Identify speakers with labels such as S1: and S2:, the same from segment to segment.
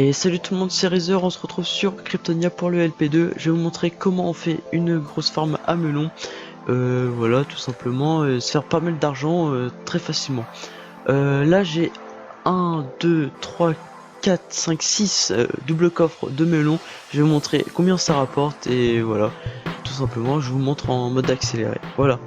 S1: Et salut tout le monde, c'est Razer, on se retrouve sur Kryptonia pour le LP2. Je vais vous montrer comment on fait une grosse farm à melon. Voilà, tout simplement, se faire pas mal d'argent très facilement. Là j'ai 1, 2, 3, 4, 5, 6 double coffre de melon. Je vais vous montrer combien ça rapporte et voilà, tout simplement, je vous montre en mode accéléré. Voilà.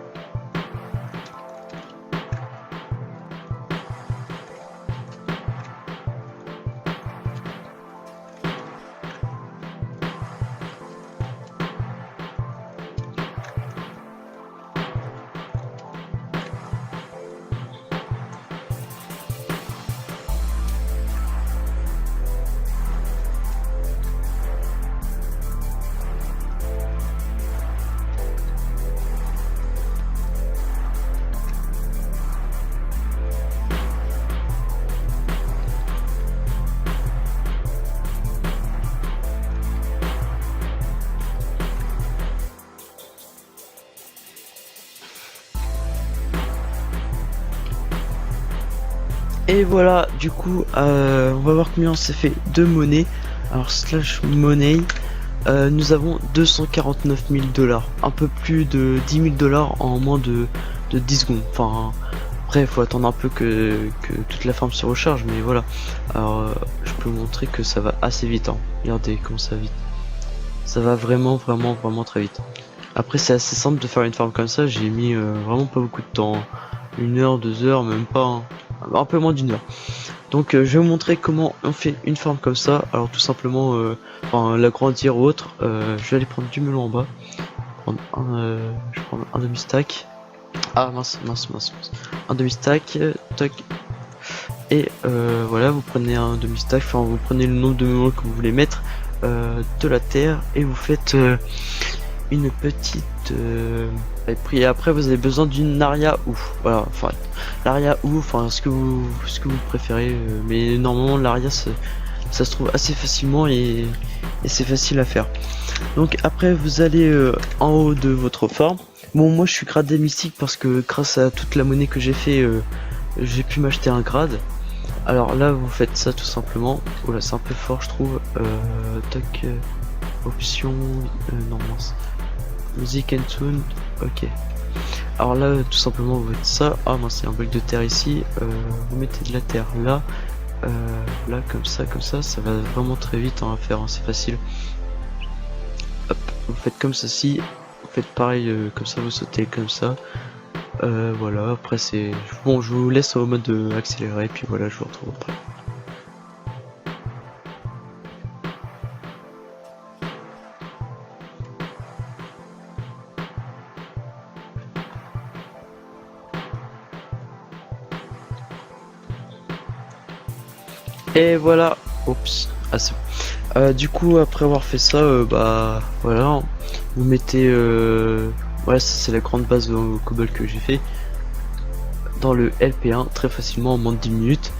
S1: Et voilà, du coup, on va voir combien on s'est fait de monnaie. Alors, slash money, nous avons 249 000 $, un peu plus de 10 000 $ en moins de 10 secondes. Enfin, après, il faut attendre un peu que toute la farm se recharge, mais voilà. Alors, je peux vous montrer que ça va assez vite. Hein. Regardez comment ça va vite. Ça va vraiment très vite. Après, c'est assez simple de faire une farm comme ça. J'ai mis vraiment pas beaucoup de temps. 1 heure, 2 heures, même pas. Hein. Un peu moins d'1 heure. Donc je vais vous montrer comment on fait une farm comme ça. Alors tout simplement, enfin l'agrandir ou autre. Je vais aller prendre du melon en bas. Je vais prendre un demi-stack. Ah mince. Un demi-stack. Tac. Et voilà, vous prenez un demi-stack. Enfin, vous prenez le nombre de melons que vous voulez mettre de la terre et vous faites une petite et après vous avez besoin d'une aria ou voilà, enfin l'aria ou enfin ce que vous préférez, mais normalement l'aria ça se trouve assez facilement et c'est facile à faire. Donc après vous allez en haut de votre farm. Bon, moi je suis gradé mystique parce que grâce à toute la monnaie que j'ai fait, j'ai pu m'acheter un grade. Alors là vous faites ça tout simplement. Oh là, c'est un peu fort je trouve. Tac, option non mince. Music and tune, ok. Alors là, tout simplement, vous faites ça. Ah, moi, c'est un bloc de terre ici. Vous mettez de la terre là, là, comme ça, ça va vraiment très vite hein, à faire. Hein, c'est facile. Hop, vous faites comme ceci. Vous faites pareil, comme ça, vous sautez comme ça. Voilà. Après, c'est bon. Je vous laisse au mode accéléré, puis voilà, je vous retrouve après. Et voilà, oups, ah c'est bon. Du coup après avoir fait ça, bah voilà, vous mettez, voilà, ça c'est la grande base au cobble que j'ai fait dans le LP1 très facilement en moins de 10 minutes.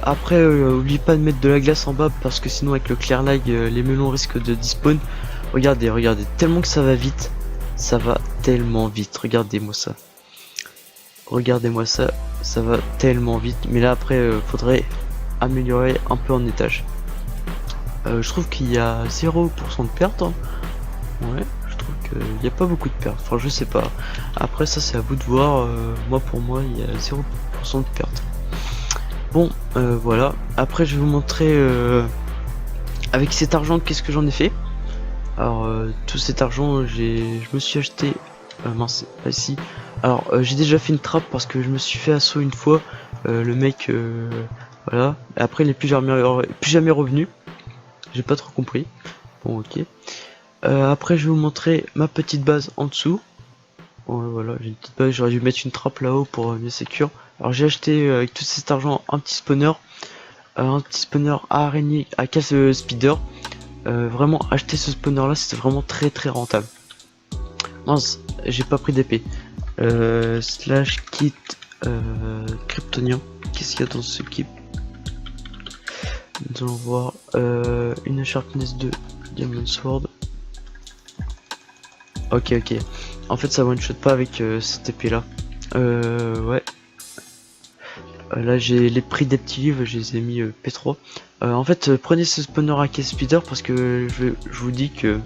S1: Après, n'oubliez pas de mettre de la glace en bas parce que sinon avec le clear lag, les melons risquent de despawn. Regardez, tellement que ça va vite, ça va tellement vite. Regardez-moi ça. Regardez-moi ça, ça va tellement vite. Mais là après, faudrait améliorer un peu en étage. Je trouve qu'il y a 0% de perte. Hein. Ouais, je trouve qu'il n'y a pas beaucoup de pertes. Enfin, je sais pas. Après, ça, c'est à vous de voir. Moi, pour moi, il y a 0% de perte. Bon, voilà. Après, je vais vous montrer avec cet argent qu'est-ce que j'en ai fait. Alors, tout cet argent, je me suis acheté. Mince, pas ici. Alors, j'ai déjà fait une trappe parce que je me suis fait assaut une fois. Le mec. Voilà, après il est plus jamais revenu. J'ai pas trop compris. Bon, ok. Après je vais vous montrer ma petite base en dessous. Bon, voilà, j'ai une petite base, j'aurais dû mettre une trappe là-haut pour mieux sécure. Alors j'ai acheté avec tout cet argent un petit spawner à araignée à casse speeder. Vraiment acheter ce spawner là c'était vraiment très rentable. Mince, j'ai pas pris d'épée. Slash kit kryptonien. Qu'est-ce qu'il y a dans ce kit? Nous allons voir une sharpness de diamond sword. Ok. En fait ça one shot pas avec cette épée là. Ouais. Là j'ai les prix des petits livres, je les ai mis P3. En fait, prenez ce spawner à Case Speeder parce que je vous dis que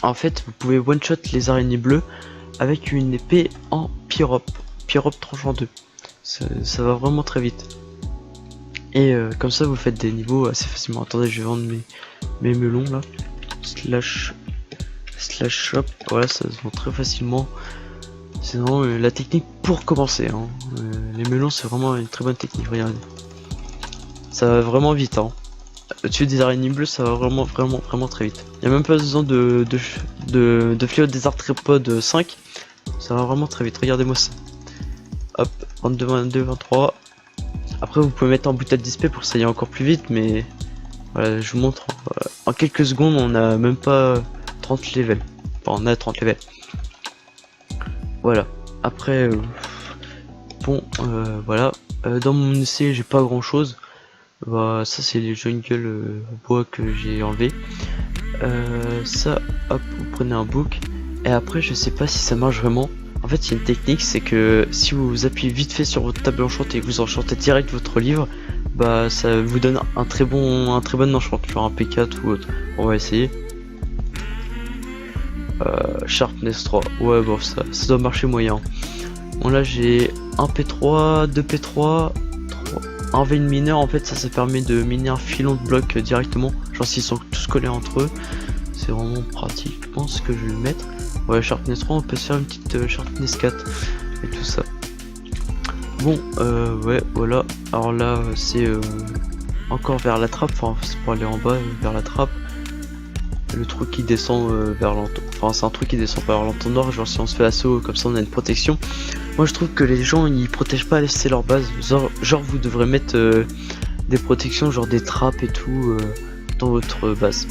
S1: en fait vous pouvez one shot les araignées bleues avec une épée en pyrope. Pyrope tranchant 2. Ça va vraiment très vite. Et comme ça vous faites des niveaux assez facilement. Attendez, je vais vendre mes melons là. Slash shop, voilà, ça se vend très facilement. C'est vraiment la technique pour commencer, hein. Les melons c'est vraiment une très bonne technique, regardez. Ça va vraiment vite, hein. Au-dessus des araignées bleues, ça va vraiment très vite. Il n'y a même pas besoin de fléau des arthropodes 5. Ça va vraiment très vite, regardez-moi ça. Hop, 22, 22, 23. Après vous pouvez mettre en bouteille d'XP pour que ça aille encore plus vite, mais voilà, je vous montre. En quelques secondes, on a même pas 30 levels. Enfin, on a 30 levels. Voilà. Après, bon, voilà. Dans mon essai, j'ai pas grand chose. Bah, ça, c'est les jungle bois que j'ai enlevé. Ça, hop, vous prenez un book. Et après, je sais pas si ça marche vraiment. En fait, il y a une technique, c'est que si vous appuyez vite fait sur votre table enchantée et que vous enchantez direct votre livre, bah ça vous donne un très bon enchant, genre un P4 ou autre. On va essayer. Sharpness 3, ouais bon ça doit marcher moyen. Bon là j'ai un P3, 2 P3, 3, un vein mineur, en fait ça permet de miner un filon de blocs directement, genre s'ils sont tous collés entre eux. C'est vraiment pratique, je pense que je vais le mettre. Ouais, Sharpness 3, on peut se faire une petite Sharpness 4 et tout ça. Bon, ouais, voilà. Alors là, c'est encore vers la trappe, enfin, c'est pour aller en bas, vers la trappe. Le trou qui descend vers l'entonnoir, enfin, c'est un truc qui descend vers l'entonnoir, genre si on se fait assaut, comme ça on a une protection. Moi je trouve que les gens ils protègent pas assez leur base, genre vous devrez mettre des protections, genre des trappes et tout dans votre base.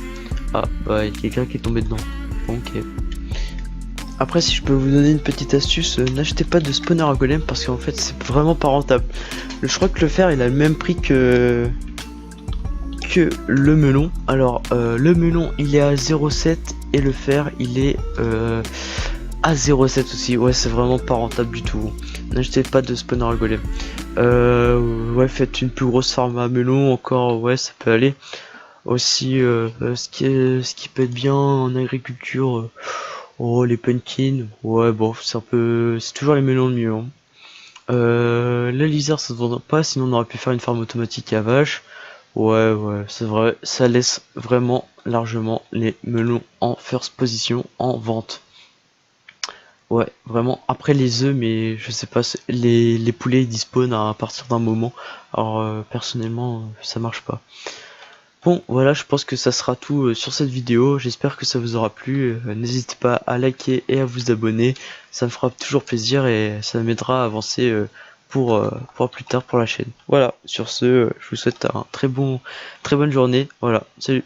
S1: Ah, bah il y a quelqu'un qui est tombé dedans. Ok. Après, si je peux vous donner une petite astuce, n'achetez pas de spawner à golem parce qu'en fait c'est vraiment pas rentable. Je crois que le fer il a le même prix que le melon. Alors le melon il est à 0,7 et le fer il est à 0,7 aussi. Ouais, c'est vraiment pas rentable du tout. N'achetez pas de spawner à golem. Ouais, faites une plus grosse farm à melon encore, ouais ça peut aller. Aussi ce qui peut être bien en agriculture, oh les pumpkins, ouais bon c'est toujours les melons le mieux, hein. La lizard ça se vend pas, sinon on aurait pu faire une farm automatique à vache. Ouais c'est vrai, ça laisse vraiment largement les melons en first position en vente. Ouais, vraiment. Après les œufs, mais je sais pas, les poulets ils dispawnent à partir d'un moment. Alors personnellement, ça marche pas. Bon, voilà, je pense que ça sera tout sur cette vidéo. J'espère que ça vous aura plu. N'hésitez pas à liker et à vous abonner. Ça me fera toujours plaisir et ça m'aidera à avancer pour plus tard pour la chaîne. Voilà, sur ce, je vous souhaite un très bonne journée. Voilà, salut.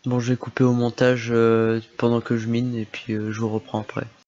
S1: Bon, je vais couper au montage pendant que je mine et puis je vous reprends après.